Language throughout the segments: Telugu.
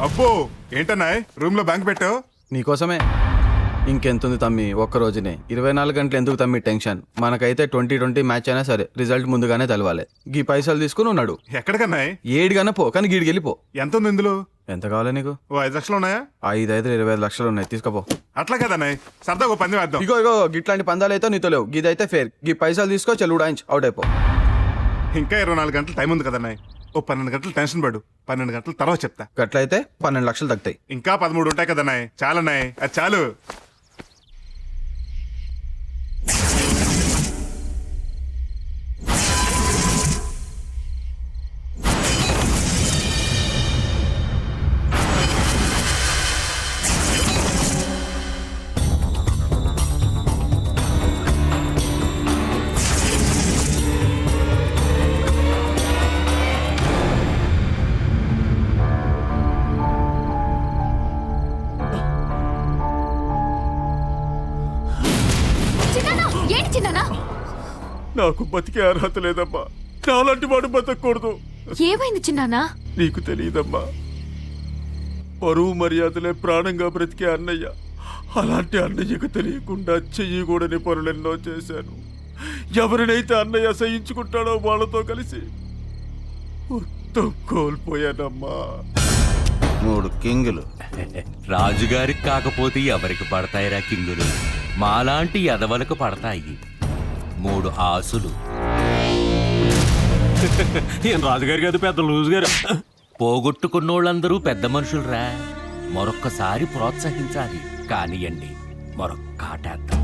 అబ్బో ఏంటన్నా రూమ్ లో బ్యాంక్ పెట్టావు? నీకోసమే. ఇంకెంతుంది తమ్మి, ఒక్క రోజునే 24 గంటలు ఎందుకు తమ్మి టెన్షన్? మనకైతే 20-20 మ్యాచ్ అయినా సరే రిజల్ట్ ముందుగానే తెలవాలి. గీ పైసలు తీసుకుని ఉన్నాడు ఎక్కడికన్నా? ఏడిగానే పో, కానీ గీడికి వెళ్ళిపో. ఎంత ఉంది ఇందులో? ఎంత కావాలి నీకు? ఓ 5 లక్షలు ఉన్నాయా? 25 లక్షలు ఉన్నాయి, తీసుకపో. అట్లా కదన్నా, సరదాగా 10 వేద్దాం. ఇగో గిట్లాంటి పందాలు అయితే నీతో లేవు. గీదైతే ఫేర్. గీ పైసలు తీసుకో, చెల్లు ఉడాయించి అవుట్ అయిపో. ఇంకా 24 గంటలు టైం ఉంది కదన్నా. ఓ 12 గంటలు టెన్షన్ పడు, 12 గంటల తర్వాత చెప్తా. గట్లయితే 12 లక్షలు తగ్గుతాయి. ఇంకా 13 ఉంటాయి కదన్నా. చాలన్నాయ్, అది చాలు. నాకు బతికే అర్హత లేదమ్మా. నాలాంటి వాడు బతకూడదు. ఏమైంది చిన్నానా? నీకు తెలియదమ్మా, పరువు మర్యాదలే ప్రాణంగా బ్రతికే అన్నయ్య. అలాంటి అన్నయ్యకు తెలియకుండా చెయ్యకూడని పనులెన్నో చేశాను. ఎవరినైతే అన్నయ్య సహించుకుంటాడో వాళ్ళతో కలిసి మొత్తం కోల్పోయానమ్మా. 3 కింగులు రాజుగారికి కాకపోతే ఎవరికి పడతాయిరా కింగులు? మాలాంటి ఎదవలకు పడతాయి 3 ఆసులు. ఏం రాజుగారి కాదు, పెద్ద లూజు గారు. పోగొట్టుకున్నోళ్ళందరూ పెద్ద మనుషులరా. మరొక్కసారి ప్రోత్సహించాలి. కానియండి, మరొక్క ఆటేద్దాం.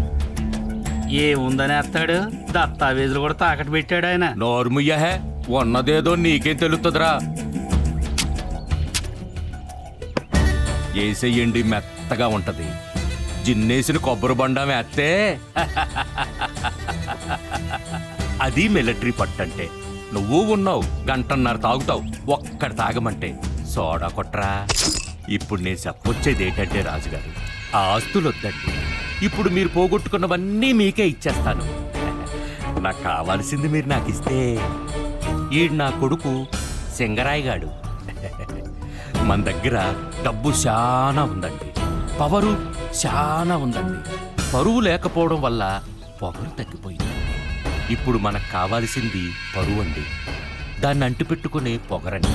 ఏముందని ఎత్తాడు? దస్తావేజులు కూడా తాకట్టు పెట్టాడు ఆయన. నోర్ముయ్యహే, ఉన్నదేదో నీకేం తెలుస్తుందిరా. ఏసేయండి, మెత్తగా ఉంటది. జిన్నేసిన కొబ్బరి బండం వేస్తే అది మిలిటరీ పట్టంటే. నువ్వు ఉన్నావు, 1.5 గంట తాగుతావు. ఒక్కడి తాగమంటే సోడా కొట్రా. ఇప్పుడు నేను చెప్పొచ్చేది ఏంటంటే రాజుగారు, ఆ ఆస్తులు వద్దండి. ఇప్పుడు మీరు పోగొట్టుకున్నవన్నీ మీకే ఇచ్చేస్తాను. నాకు కావాల్సింది మీరు నాకు ఇస్తే. ఈడు నా కొడుకు సింగరాయిగాడు. మన దగ్గర డబ్బు చాలా ఉందండి, పవరు చాలా ఉందండి. పరువు లేకపోవడం వల్ల పొగరు తగ్గిపోయింది. ఇప్పుడు మనకు కావాల్సింది పరువు అండి, దాన్ని అంటిపెట్టుకునే పొగరండి.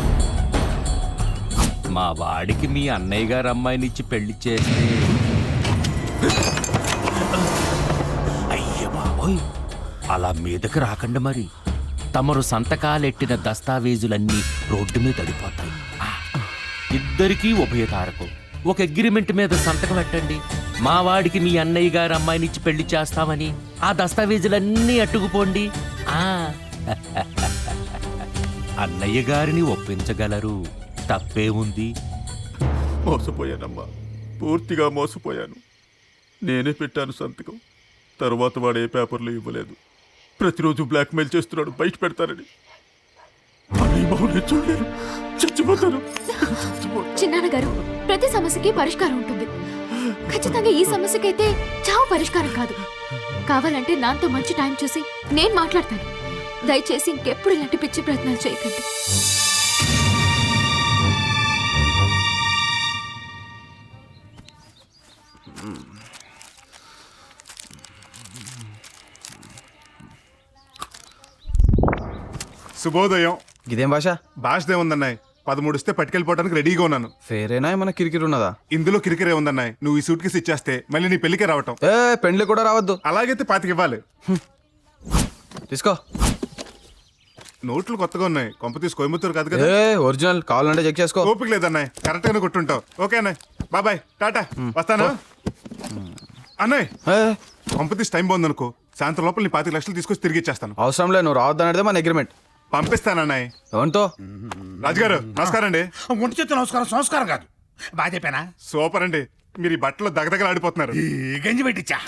మా వాడికి మీ అన్నయ్య గారు అమ్మాయినిచ్చి పెళ్లి చేస్తే, అయ్య బాబోయ్, అలా మీదకి రాకండి మరి. తమరు సంతకాలెట్టిన దస్తావేజులన్నీ రోడ్డు మీద పడిపోతాయి. ఇద్దరికీ ఉభయతారకం. ఒక అగ్రిమెంట్ మీద సంతకం పెట్టండి. మా వాడికి మీ అన్నయ్య గారు అమ్మాయినిచ్చి పెళ్లి చేస్తామని. ఆ దస్తావేజులన్నీ అట్టుకుపోండి. అన్నయ్య గారిని ఒప్పించగలరు, తప్పే ఉంది. మోసపోయానమ్మా, పూర్తిగా మోసపోయాను. నేనే పెట్టాను సంతకం. తర్వాత వాడు ఏ పేపర్లు ఇవ్వలేదు. ప్రతిరోజు బ్లాక్మెయిల్ చేస్తున్నాడు, బయట పెడతానని. చూడలేరు, చచ్చిపోతాను. చిన్నాన్న గారు, ప్రతి సమస్యకి పరిష్కారం ఉంటుంది. ఖచ్చితంగా ఈ సమస్యకైతే చావు పరిష్కారం కాదు. కావాలంటే నాతో మంచి టైం చూసి నేను మాట్లాడతాను. దయచేసి ఇంకెప్పుడు ఇలాంటి పిచ్చి ప్రయత్నాలు చేయకండి. శుభోదయం. ఇదేం భాష? భాషదే ఉందన్నాయ్. 13 ఇస్తే పట్టుకెళ్ళిపోవడానికి రెడీగా ఉన్నాను. ఫేరేనా ఏమన్నా కిరికిరి ఉన్నదా? ఇందులో కిరికిరే ఉందన్నాయ్. నువ్వు ఈ సూట్ కేసు ఇచ్చేస్తే మళ్ళీ నీ పెళ్లికే రావటం. పెండ్లి కూడా రావద్దు. అలాగైతే 25 ఇవ్వాలి. తీసుకో. నోట్లు కొత్తగా ఉన్నాయి. కొంప తీసి కోయంబత్తూరు కాదు కదా? ఒరిజినల్ కావాలంటే చెక్ చేసుకో. ఓపిక లేదన్నాయ్, కరెక్ట్ గానే కొట్టుంటావు. ఓకే అన్నాయ్, బాబాయ్, టాటా, వస్తాను అన్నాయ్. కొంప తీసి టైం బాగుందనుకో, సాయంత్రం లోపల నీ 25 లక్షలు తీసుకొచ్చి తిరిగి ఇచ్చేస్తాను. అవసరం లేదు, నువ్వు రావద్దనేదే మన అగ్రిమెంట్. పంపిస్తానన్నాయ్. ఎవరితో? రాజుగారు నమస్కారం అండి. ఒంటి చేతి నమస్కారం, సంస్కారం కాదు. బాగా చెప్పానా? సూపర్ అండి. మీరు ఈ బట్టలు దగదగలాడిపోతున్నారు. ఈ గంజి పెట్టిచ్చా.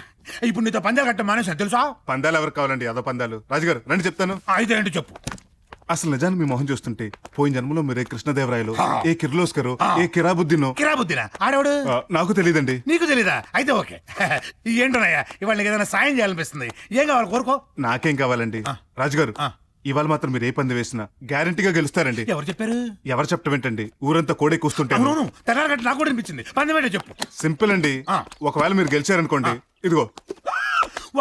ఇప్పుడు నీతో పందాలు కట్ట మానేసా తెలుసా? పందాలు ఎవరికి కావాలండి? అదో పందాలు. రాజుగారు రండి చెప్తాను. అయితే ఏంటి చెప్పు. అసలు నిజాన్ని మీ మొహం చూస్తుంటే పోయిన జన్మలో మీరు ఏ కృష్ణదేవరాయలు, ఏ కిర్లోస్కరు, ఏ కిరాబుద్దినో. కిరాబుద్దినా ఆడవాడు? నాకు తెలియదండి. నీకు తెలీదా? అయితే ఓకే. ఏంటోనయ్యా, ఇవాళ నీకు ఏదైనా సాయం చేయాలనిపిస్తుంది. ఏం కావాలి కోరుకో. నాకేం కావాలండి రాజుగారు? ఇవాళ మాత్రం మీరు ఏ పంది వేసినా గ్యారంటీగా గెలుస్తారండి. ఎవరు చెప్పారు? ఎవరు చెప్పటం ఏంటండి, ఊరంతా కోడే కూస్తుంటే. అవును తెల్లారి గంట నాకు కూడా అనిపించింది. పందెం ఏంటో చెప్పు. సింపుల్ అండి. ఆ. ఒకవేళ మీరు గెలిచారనుకోండి, ఇదిగో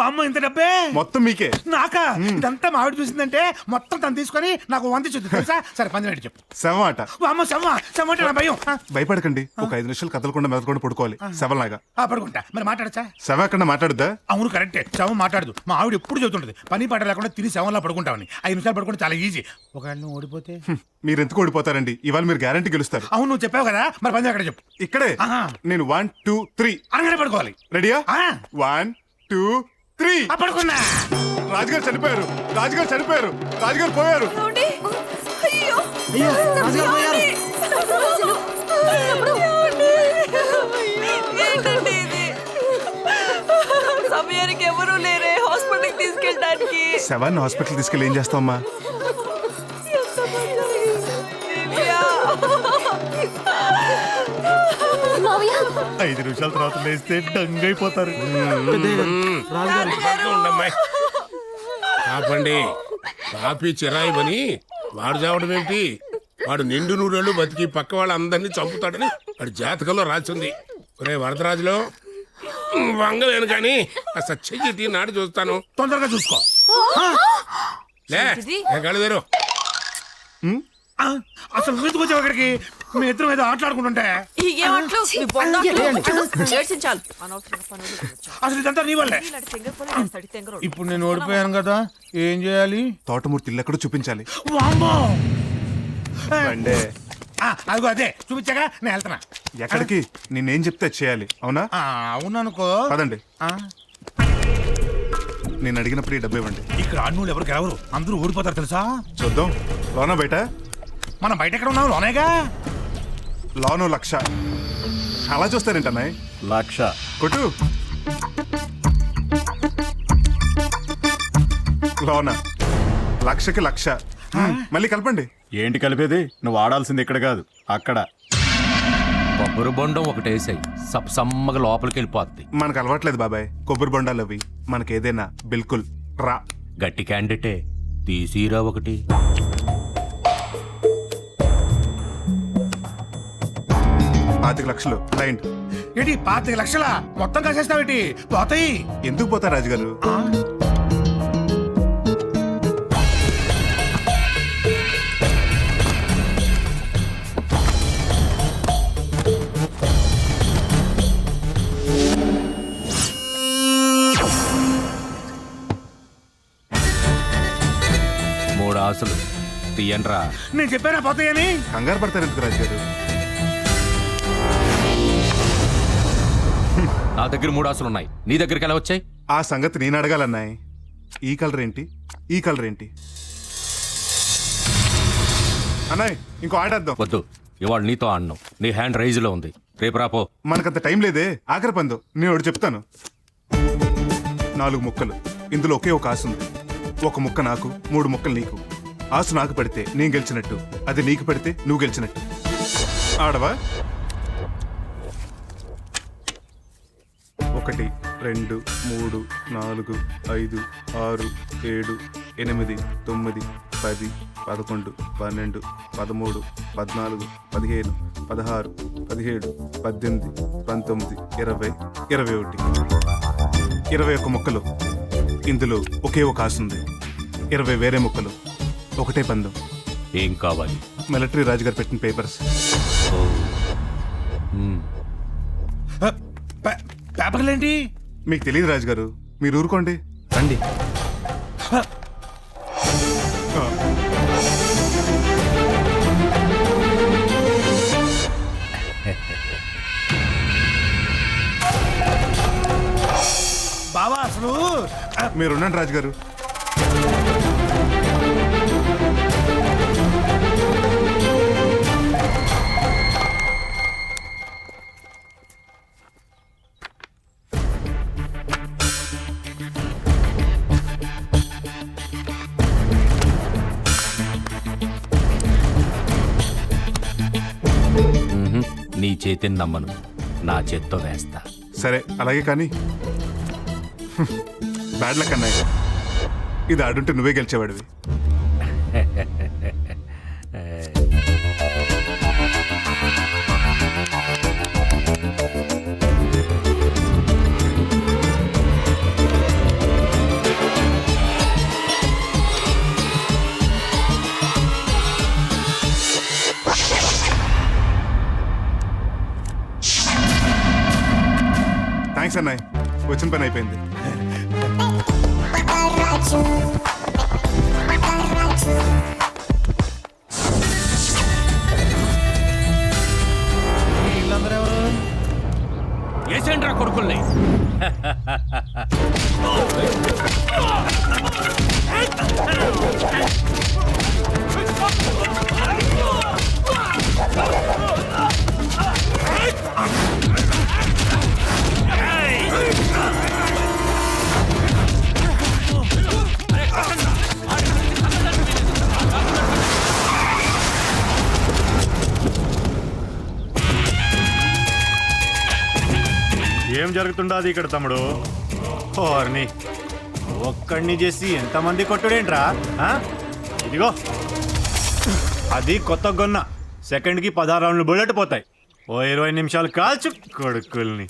అమ్మ ఇంత డబ్బే మొత్తం మీకే. నాకా? ఇదంతా మావిడి చూసిందంటే మొత్తం తను తీసుకొని నాకు 100 ఇచ్చుద్ది తెలుసా? సరే పందెం ఏంటో చెప్పు. శవం ఆట. అమ్మ సెమ్మ అంటే నా భయం. భయపడకండి, ఒక 5 నిమిషాలు కదలకుండా మెదలకుండా పడుకోవాలి శవంలాగా. పడుకుంటా. మరి మాట్లాడచ్చా? శవం ఎక్కడ మాట్లాడుద్దా? అవును కరెక్టే, శవం మాట్లాడదు. మా ఆవిడ ఎప్పుడు చెబుతుంటది పని పాట లేకుండా తిని శవంలా పడుకుంటామని. 5 నిమిషాలు పడుకుంటే చాలా ఈజీ. ఒకవేళ నువ్వు ఓడిపోతే? మీరు ఎందుకు ఓడిపోతారండి, ఇవాళ మీరు గ్యారంటీ గెలుస్తారు. అవును నువ్వు చెప్పావు కదా, మరి పందెం ఎక్కడ చెప్పు. ఇక్కడే. ఆహా. నేను 1 2 3 అనగానే పడుకోవాలి. రెడీయా? ఆ. 1 2 3. పడుకున్నా. రాజుగారు చనిపోయారు, రాజుగారు చనిపోయారు, రాజుగారు పోయారు. ఏంటండి ఇది? సమయానికి ఎవరూ లేరే హాస్పిటల్కి తీసుకెళ్ళడానికి. శవాన్ని హాస్పిటల్ తీసుకెళ్ళి ఏం చేస్తావమ్మా? దివ్య. 5 నిమిషాల తర్వాత లేస్తే డంగైపోతారు. ఆపండి. కాపీ చిరాయిబని వాడు చావడం ఏంటి? వాడు నిండు నూరేళ్ళు బతికి పక్క వాళ్ళందరినీ చంపుతాడని వాడి జాతకంలో రాసింది. ఒరే వరదరాజులో వంగలేను కానీ అసలు చెయ్యి నాడు చూస్తాను. తొందరగా చూసుకో. కలదేరు. అసలు వీధికి వచ్చావు ఇక్కడికి. మీ ఇద్దరం ఏదో ఆటలాడుకుంటుంటే. ఏమంట్లు? నీ బొంద. ఏడ్చించాలి. అసలు ఇదంతా నీ వల్లే. ఇప్పుడు నేను ఓడిపోయాను కదా, ఏం చేయాలి? తోటమూర్తి ఇల్లు ఎక్కడో చూపించాలి. వామ్మో! అంటే అదిగో అదే చూపించాగా, నేను వెళ్తున్నా. ఎక్కడికి? నేనేం చెప్తే అది చేయాలి, అవునా? అవుననుకో. పదండి. నేను అడిగినప్పుడు ఈ డబ్బు ఇవ్వండి. ఇక్కడ ఆడినోళ్ళు ఎవరికి ఎవరు, అందరూ ఓడిపోతారు తెలుసా? చూద్దాం. లోనా బయట? మనం బయట ఎక్కడ ఉన్నాం? లోనేగా. లోను 1,00,000. అలా చూస్తారేంటన్నాయ్? 1,00,000 కొట్టు. లోన 1,00,000కి 1,00,000. మళ్ళీ కలపండి. ఏంటి కలిపేది? నువ్వు ఆడాల్సింది ఇక్కడ కాదు, అక్కడ. కొబ్బరి బొండం ఒకటేసాయి, సమ్మగా లోపలికి వెళ్ళిపోద్ది. మనకు అలవాట్లేదు బాబాయ్ కొబ్బరి బొండాలు అవి. మనకేదైనా బిల్కుల్ రా. గట్టి క్యాండిడేటే, తీసిరా ఒకటి. 25,00,000 క్లయింట్. ఏంటి 25 లక్షల మొత్తం కాసేస్తావేటి? పోతాయి. ఎందుకు పోతా రాజుగారు? మూడు ఆశలు తీయండ్రా. నేను చెప్పానా పోతాయని? కంగారు పడతారు ఎందుకు రాజుగారు? నా దగ్గర 3 ఆశలు ఉన్నాయి, నీ దగ్గరికి ఎలా వచ్చాయి? ఆ సంగతి నేను అడగాలన్నాయ్. ఈ కలర్ ఏంటి, ఈ కలర్ ఏంటి? అన్నాయ్ ఇంకో ఆడేద్దాం. వద్దు, ఇవాళ నీతో ఆడినావు. నీ హ్యాండ్ రైజ్ లో ఉంది, రేపు రాపో. మనకంత టైం లేదే. ఆఖరి పందో నేను ఒకటి చెప్తాను. 4 ముక్కలు, ఇందులో ఒకే ఒక ఆశ ఉంది. ఒక ముక్క నాకు, 3 ముక్కలు నీకు. ఆశ నాకు పడితే నేను గెలిచినట్టు, అది నీకు పడితే నువ్వు గెలిచినట్టు. ఆడవా? 1 2 3 4 5 6 7 8 9 10 11 12 13 14 15 16 17 18 19 20 21. 21 ముక్కలు, ఇందులో ఒకే ఒక ఆశ ఉంది. 20 వేరే ముక్కలు, ఒకటే పందెం. ఏం కావాలి? మిలిటరీ రాజుగారు పెట్టిన పేపర్స్. పేపర్లేంటి? మీకు తెలియదు రాజుగారు, మీరు ఊరుకోండి. రండి. బావా అసలు మీరుండండి రాజుగారు. నీ చేతిని నమ్మను, నా చేత్తో వేస్తా. సరే అలాగే కానీ. బ్యాడ్ లక్ అన్నయ్య, ఇది ఆడుంటే నువ్వే గెలిచేవాడివి. థ్యాంక్స్ అన్నయ్య, వచ్చిన పని అయిపోయింది. ఏసేంట్రా కొడుకుల్ని. ఏం జరుగుతుండదు ఇక్కడ తమ్ముడు? ఓర్ని ఒక్కడిని చేసి ఎంతమంది కొట్టుడేంట్రా? ఆ? ఇదిగో అది కొత్త గొన్న, సెకండ్కి 16 రౌండ్లు బుల్లెట్ పోతాయి. ఓ 20 నిమిషాలు కాల్చు కొడుకుల్ని.